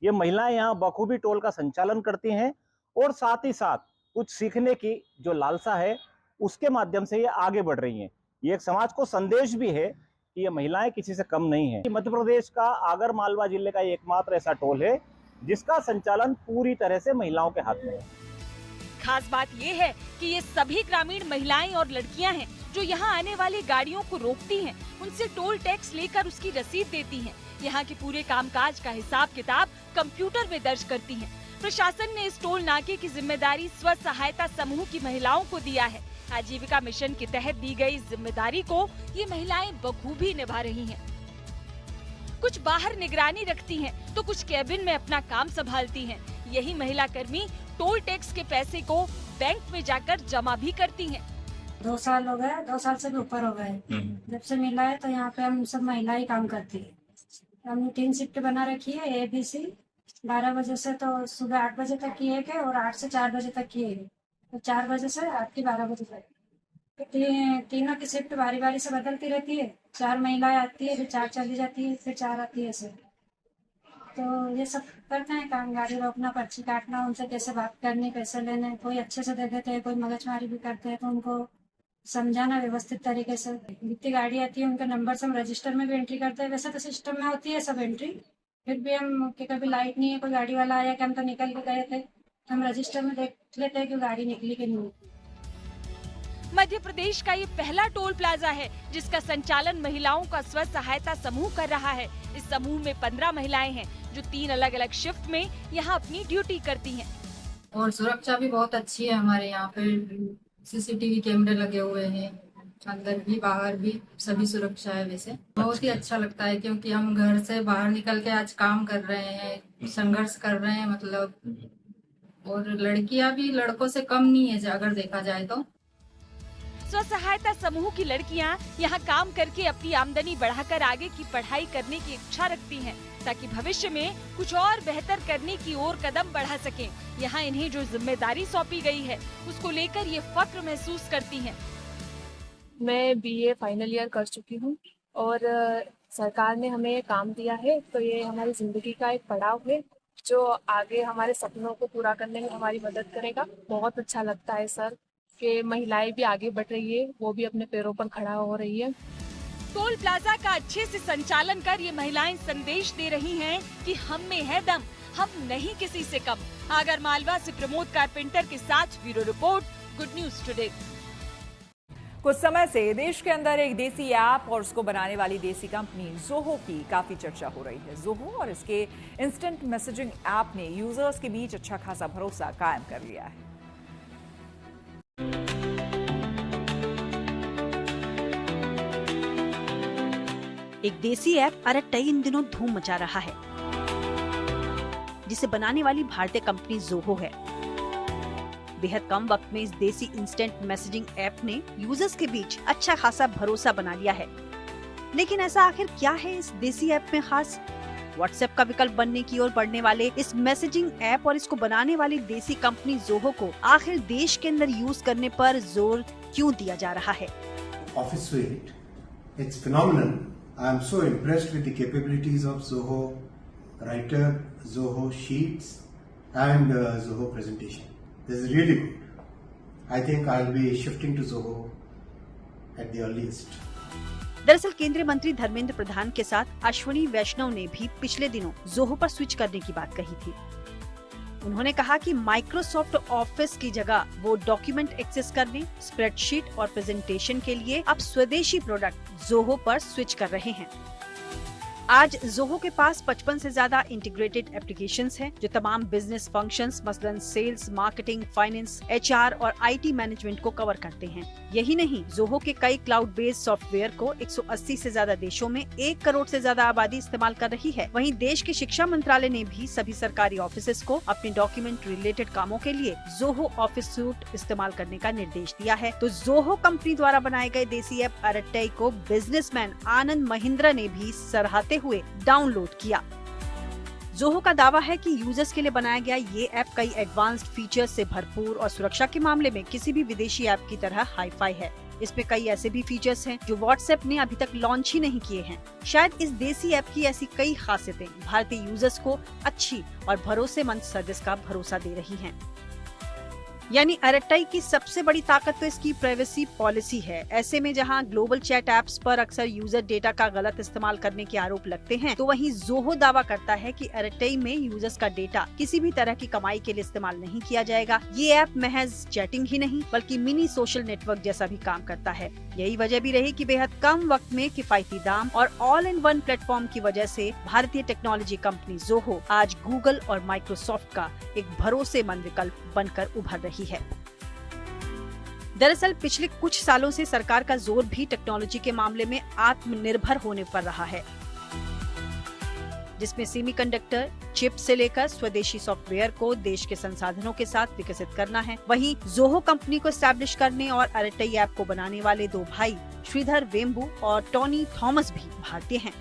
ये महिलाएं यहाँ बखूबी टोल का संचालन करती हैं और साथ ही साथ कुछ सीखने की जो लालसा है उसके माध्यम से ये आगे बढ़ रही हैं। ये एक समाज को संदेश भी है कि ये महिलाएं किसी से कम नहीं है। मध्य प्रदेश का आगरमालवा जिले का एकमात्र ऐसा टोल है जिसका संचालन पूरी तरह से महिलाओं के हाथ में है। खास बात ये है कि ये सभी ग्रामीण महिलाएं और लड़कियां हैं जो यहाँ आने वाली गाड़ियों को रोकती हैं, उनसे टोल टैक्स लेकर उसकी रसीद देती हैं। यहाँ के पूरे कामकाज का हिसाब किताब कंप्यूटर में दर्ज करती हैं। प्रशासन ने इस टोल नाके की जिम्मेदारी स्व सहायता समूह की महिलाओं को दिया है। आजीविका मिशन के तहत दी गई जिम्मेदारी को ये महिलाएं बखूबी निभा रही हैं। कुछ बाहर निगरानी रखती हैं, तो कुछ कैबिन में अपना काम संभालती हैं। यही महिला कर्मी टोल टैक्स के पैसे को बैंक में जाकर जमा भी करती हैं। 2 साल हो गए, 2 साल से भी ऊपर हो गए जब से मिला है। तो यहाँ पे हम सब महिला ही काम करती है। हमने 3 शिफ्ट बना रखी है, ABC 12 बजे से तो सुबह 8 बजे तक की एक है और 8 से 4 बजे तक की है। तो 4 बजे से रात की 12 बजे तक तीनों की शिफ्ट बारी बारी से बदलती रहती है। 4 महिलाएं आती है, फिर 4 चली जाती है, फिर 4 आती है ऐसे। तो ये सब करते हैं काम, गाड़ी रोकना, पर्ची काटना, उनसे कैसे बात करनी, पैसे लेने। कोई अच्छे से दे देते हैं, कोई मगजमारी भी करते हैं, तो उनको समझाना व्यवस्थित तरीके से। जितनी गाड़ी आती है उनके नंबर से हम रजिस्टर में भी एंट्री करते हैं। वैसे तो सिस्टम में होती है सब एंट्री, फिर भी हम कि कभी लाइट नहीं है, कोई गाड़ी वाला आया कि हम तो निकल के गए थे, हम रजिस्टर में देख लेते हैं कि गाड़ी निकली कि नहीं। मध्य प्रदेश का ये पहला टोल प्लाजा है जिसका संचालन महिलाओं का स्व सहायता समूह कर रहा है। इस समूह में 15 महिलाएं हैं जो 3 अलग-अलग शिफ्ट में यहाँ अपनी ड्यूटी करती हैं। और सुरक्षा भी बहुत अच्छी है हमारे यहाँ पे। CCTV कैमरे लगे हुए हैं, अंदर भी बाहर भी सभी सुरक्षा है। वैसे बहुत ही अच्छा लगता है क्योंकि हम घर से बाहर निकल के आज काम कर रहे हैं, संघर्ष कर रहे हैं मतलब। और लड़कियां भी लड़कों से कम नहीं है अगर देखा जाए तो। स्व सहायता समूह की लड़कियां यहाँ काम करके अपनी आमदनी बढ़ाकर आगे की पढ़ाई करने की इच्छा रखती हैं, ताकि भविष्य में कुछ और बेहतर करने की ओर कदम बढ़ा सकें। यहाँ इन्हें जो जिम्मेदारी सौंपी गई है उसको लेकर ये फक्र महसूस करती हैं। मैं BA फाइनल ईयर कर चुकी हूँ और सरकार ने हमें काम दिया है, तो ये हमारी जिंदगी का एक पड़ाव है जो आगे हमारे सपनों को पूरा करने में हमारी मदद करेगा। बहुत अच्छा लगता है सर कि महिलाएं भी आगे बढ़ रही है, वो भी अपने पैरों पर खड़ा हो रही है। टोल प्लाजा का अच्छे से संचालन कर ये महिलाएं संदेश दे रही हैं कि हम में है दम, हम नहीं किसी से कम। आगर मालवा से प्रमोद कारपेंटर के साथ bureau report, good news today. कुछ समय से देश के अंदर एक देसी ऐप और उसको बनाने वाली देसी कंपनी जोहो की काफी चर्चा हो रही है। जोहो और इसके इंस्टेंट मैसेजिंग ऐप ने यूजर्स के बीच अच्छा खासा भरोसा कायम कर लिया है। एक देसी ऐप अरट्टई इन दिनों धूम मचा रहा है, जिसे बनाने वाली भारतीय कंपनी जोहो है। बेहद कम वक्त में इस देसी इंस्टेंट मैसेजिंग ऐप ने यूजर्स के बीच अच्छा खासा भरोसा बना लिया है। लेकिन ऐसा आखिर क्या है इस देसी ऐप में खास? व्हाट्सएप का विकल्प बनने की ओर बढ़ने वाले इस मैसेजिंग ऐप और इसको बनाने वाली देसी कंपनी जोहो को आखिर देश के अंदर यूज करने पर जोर क्यों दिया जा रहा है? Office Suite, it's phenomenal. I am so impressed with the capabilities of Zoho Writer, Zoho Sheets, and Zoho Presentation. This is really good. I think I'll be shifting to Zoho at the earliest. दरअसल केंद्रीय मंत्री धर्मेंद्र प्रधान के साथ अश्विनी वैष्णव ने भी पिछले दिनों Zoho पर स्विच करने की बात कही थी। उन्होंने कहा कि माइक्रोसॉफ्ट ऑफिस की जगह वो डॉक्यूमेंट एक्सेस करने, स्प्रेडशीट और प्रेजेंटेशन के लिए अब स्वदेशी प्रोडक्ट जोहो पर स्विच कर रहे हैं। आज जोहो के पास 55 से ज्यादा इंटीग्रेटेड एप्लीकेशंस हैं, जो तमाम बिजनेस फंक्शंस मसलन सेल्स, मार्केटिंग, फाइनेंस, HR और IT मैनेजमेंट को कवर करते हैं। यही नहीं, जोहो के कई क्लाउड बेस्ड सॉफ्टवेयर को 180 से ज्यादा देशों में 1 करोड़ से ज्यादा आबादी इस्तेमाल कर रही है। वहीं देश के शिक्षा मंत्रालय ने भी सभी सरकारी ऑफिसेज को अपने डॉक्यूमेंट रिलेटेड कामों के लिए जोहो ऑफिस सूट इस्तेमाल करने का निर्देश दिया है। तो जोहो कंपनी द्वारा बनाए गए देसी ऐप अरट्टई को बिजनेसमैन आनंद महिंद्रा ने भी सराहते हुए डाउनलोड किया। जोहो का दावा है कि यूजर्स के लिए बनाया गया ये ऐप कई एडवांस्ड फीचर्स से भरपूर और सुरक्षा के मामले में किसी भी विदेशी ऐप की तरह हाई-फाई है। इसमें कई ऐसे भी फीचर्स हैं जो व्हाट्सएप ने अभी तक लॉन्च ही नहीं किए हैं। शायद इस देसी ऐप की ऐसी कई खासियतें भारतीय यूजर्स को अच्छी और भरोसेमंद सर्विस का भरोसा दे रही हैं। यानी अरट्टाई की सबसे बड़ी ताकत तो इसकी प्राइवेसी पॉलिसी है। ऐसे में जहां ग्लोबल चैट ऐप्स पर अक्सर यूजर डेटा का गलत इस्तेमाल करने के आरोप लगते हैं, तो वहीं ज़ोहो दावा करता है कि अरट्टाई में यूजर्स का डेटा किसी भी तरह की कमाई के लिए इस्तेमाल नहीं किया जाएगा। ये ऐप महज चैटिंग ही नहीं बल्कि मिनी सोशल नेटवर्क जैसा भी काम करता है। यही वजह भी रही कि बेहद कम वक्त में किफायती दाम और ऑल इन वन प्लेटफॉर्म की वजह से भारतीय टेक्नोलॉजी कंपनी ज़ोहो आज गूगल और माइक्रोसॉफ्ट का एक भरोसेमंद विकल्प बनकर उभर रही है। दरअसल पिछले कुछ सालों से सरकार का जोर भी टेक्नोलॉजी के मामले में आत्मनिर्भर होने पर रहा है, जिसमें सेमीकंडक्टर चिप से लेकर स्वदेशी सॉफ्टवेयर को देश के संसाधनों के साथ विकसित करना है। वहीं ज़ोहो कंपनी को एस्टैब्लिश करने और अरट्टाई ऐप को बनाने वाले दो भाई श्रीधर वेम्बू और टोनी थॉमस भी भारतीय हैं।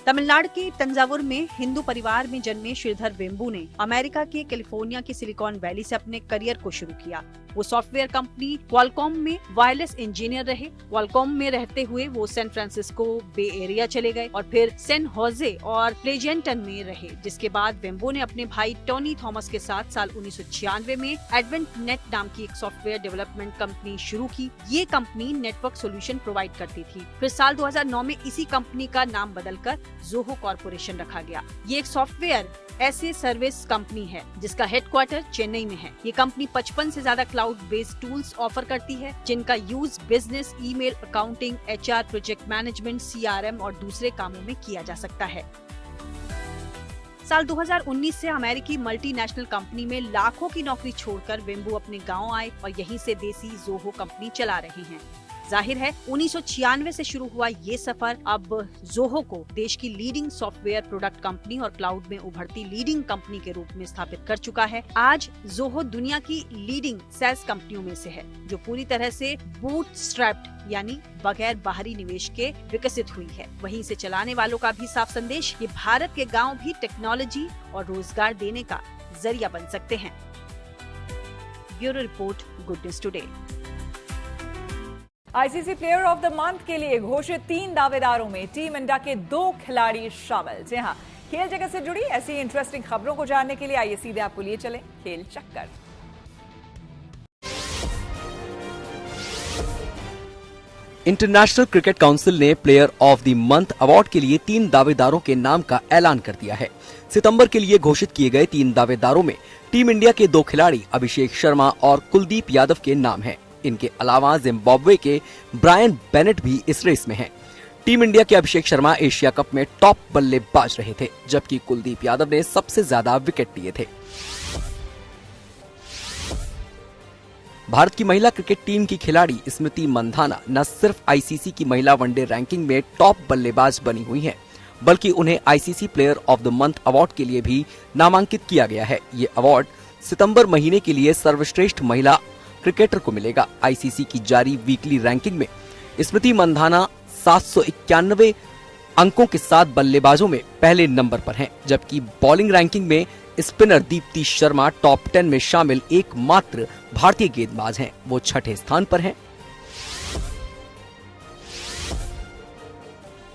तमिलनाडु के तंजावुर में हिंदू परिवार में जन्मे श्रीधर वेम्बू ने अमेरिका के कैलिफोर्निया के सिलिकॉन वैली से अपने करियर को शुरू किया। वो सॉफ्टवेयर कंपनी क्वालकॉम में वायरलेस इंजीनियर रहे। क्वालकॉम में रहते हुए वो सैन फ्रांसिस्को बे एरिया चले गए और फिर सैन होजे और प्लेजेंटन में रहे, जिसके बाद वेम्बू ने अपने भाई टोनी थॉमस के साथ साल 1996 में एडवेंट नेट नाम की एक सॉफ्टवेयर डेवलपमेंट कंपनी शुरू की। ये कंपनी नेटवर्क सोल्यूशन प्रोवाइड करती थी। फिर साल 2009 में इसी कंपनी का नाम बदलकर ज़ोहो कॉर्पोरेशन रखा गया। ये एक सॉफ्टवेयर ऐसे सर्विस कंपनी है जिसका हेडक्वार्टर चेन्नई में है। ये कंपनी 55 से ज्यादा क्लाउड बेस्ड टूल्स ऑफर करती है, जिनका use business, email, accounting, HR, project management, CRM और दूसरे कामों में किया जा सकता है। साल 2019 से अमेरिकी मल्टीनेशनल कंपनी में लाखों की नौकरी छोड़कर वेम्बू अपने गांव आए और यहीं से देसी ज़ोहो कंपनी चला रहे हैं। जाहिर है 1996 से शुरू हुआ ये सफर अब ज़ोहो को देश की लीडिंग सॉफ्टवेयर प्रोडक्ट कंपनी और क्लाउड में उभरती लीडिंग कंपनी के रूप में स्थापित कर चुका है। आज ज़ोहो दुनिया की लीडिंग सैस कंपनियों में से है, जो पूरी तरह से बूटस्ट्रैप्ड यानी बगैर बाहरी निवेश के विकसित हुई है। वहीं से चलाने वालों का भी साफ संदेश, ये भारत के गाँव भी टेक्नोलॉजी और रोजगार देने का जरिया बन सकते हैं। Bureau report, good news today. ICC player of the month के लिए घोषित 3 दावेदारों में टीम इंडिया के 2 खिलाड़ी शामिल। जी हां, खेल जगत से जुड़ी ऐसी इंटरेस्टिंग खबरों को जानने के लिए आइए सीधे आपको लिए चले खेल चक्कर। इंटरनेशनल क्रिकेट काउंसिल ने player of the month award के लिए 3 दावेदारों के नाम का ऐलान कर दिया है। सितंबर के लिए घोषित किए गए 3 दावेदारों में टीम इंडिया के 2 खिलाड़ी अभिषेक शर्मा और कुलदीप यादव के नाम हैं। इनके अलावा जिम्बाब्वे के ब्रायन बेनेट भी इस रेस में हैं। टीम इंडिया के अभिषेक शर्मा एशिया कप में टॉप बल्लेबाज रहे थे, जबकि कुलदीप यादव ने सबसे ज्यादा विकेट लिए थे। भारत की महिला क्रिकेट टीम की खिलाड़ी स्मृति मंधाना न सिर्फ आईसीसी की महिला वनडे रैंकिंग में टॉप बल्लेबाज बनी हुई हैं, बल्कि उन्हें ICC player of the month award के लिए भी नामांकित किया गया है। ये अवार्ड सितंबर महीने के लिए सर्वश्रेष्ठ महिला क्रिकेटर को मिलेगा। आईसीसी की जारी वीकली रैंकिंग में स्मृति मंधाना 791 अंकों के साथ बल्लेबाजों में पहले नंबर पर हैं, जबकि बॉलिंग रैंकिंग में स्पिनर दीप्ति शर्मा टॉप 10 में शामिल एकमात्र भारतीय गेंदबाज हैं। वो 6ठे स्थान पर हैं।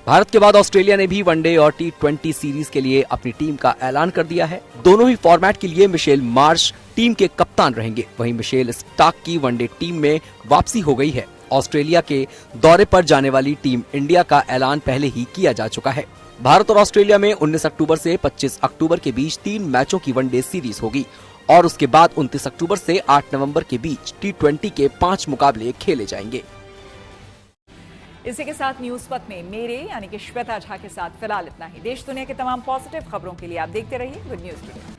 भारत के बाद ऑस्ट्रेलिया ने भी वनडे और T20 सीरीज के लिए अपनी टीम का ऐलान कर दिया है। दोनों ही फॉर्मेट के लिए मिशेल मार्श टीम के कप्तान रहेंगे। वहीं मिशेल स्टार्क की वनडे टीम में वापसी हो गई है। ऑस्ट्रेलिया के दौरे पर जाने वाली टीम इंडिया का ऐलान पहले ही किया जा चुका है। भारत और ऑस्ट्रेलिया में 19 अक्टूबर से 25 अक्टूबर के बीच 3 मैचों की वनडे सीरीज होगी और उसके बाद 29 अक्टूबर से 8 नवंबर के बीच T20 के 5 मुकाबले खेले जाएंगे। इसी के साथ न्यूज पथ में मेरे यानी कि श्वेता झा के साथ फिलहाल इतना ही। देश दुनिया के तमाम पॉजिटिव खबरों के लिए आप देखते रहिए गुड न्यूज टुडे।